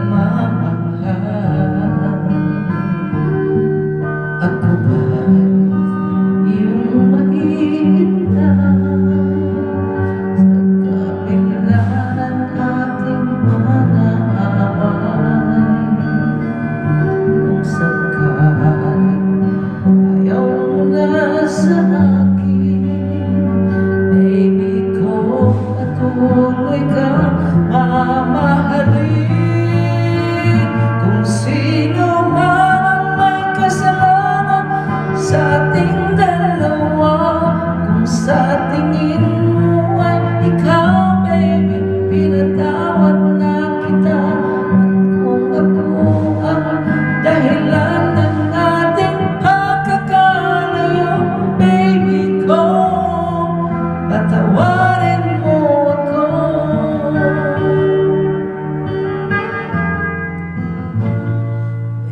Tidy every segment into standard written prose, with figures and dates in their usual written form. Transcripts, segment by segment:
pagmamahal. Ako ba'y iyong mahihintay sa kabila ng ating mga away? Kung sakaling ayaw mo na sa akin, baby ko, patuloy kang mamahalin. Kung sino man ang may kasalanan sa ating dalawa, kung sa tingin mo ay ikaw, baby, pinatawad na kita. At kung ako ang dahilan ng ating pagkakalayo, baby ko, patawarin mo ako.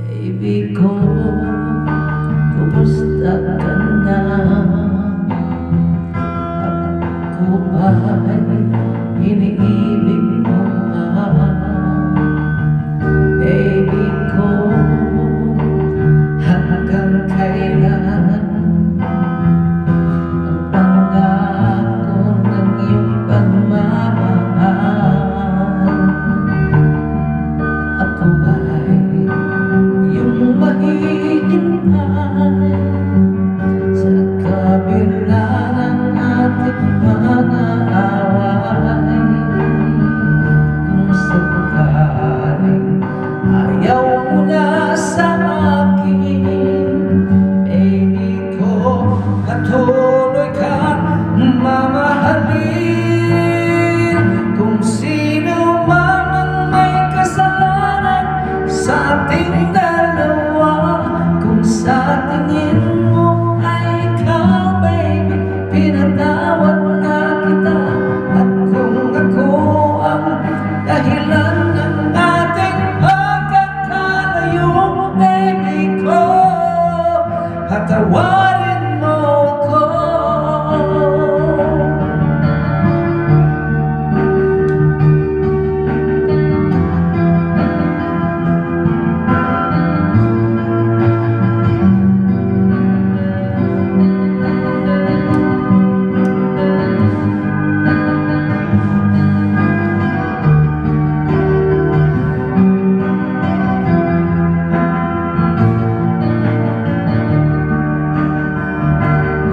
Baby ko, kumusta ka na? Ako ba'y iniibig mo pa? Baby ko, hanggang kailan ang pangako ng iyong pagmamahal? Ako ba'y iyong mahihintay sa kabila ng ating mga away? Kung sakaling ayaw mo na sa akin, baby ko, patuloy kang mamahalin. Kung sino man ang may kasalanan sa ating dalawa, kung sa tingin mo ay ikaw, baby, pinatawad na kita. At kung ako ang dahilan ng ating pagkakalayo, baby ko, patawarin mo ako.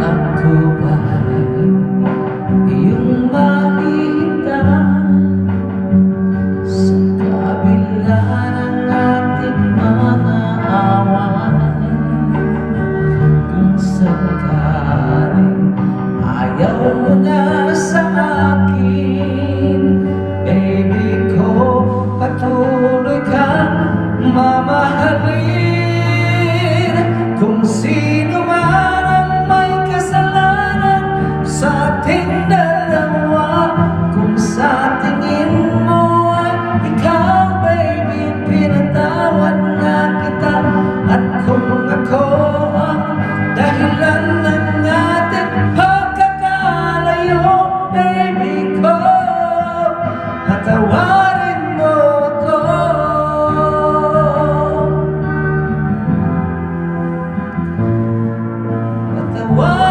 Ako ba'y iyong mahihintay sa kabila ng ating mga away? Kung sakaling ayaw mo na sa akin, baby ko, patuloy kang mamahalin. Kung sino man ang may kasalanan sa ating dalawa, kung sa tingin mo ay ikaw, baby, pinatawad na kita. At kung ako ang dahilan ng ating pagkakalayo, baby ko, patawarin mo ako. Patawarin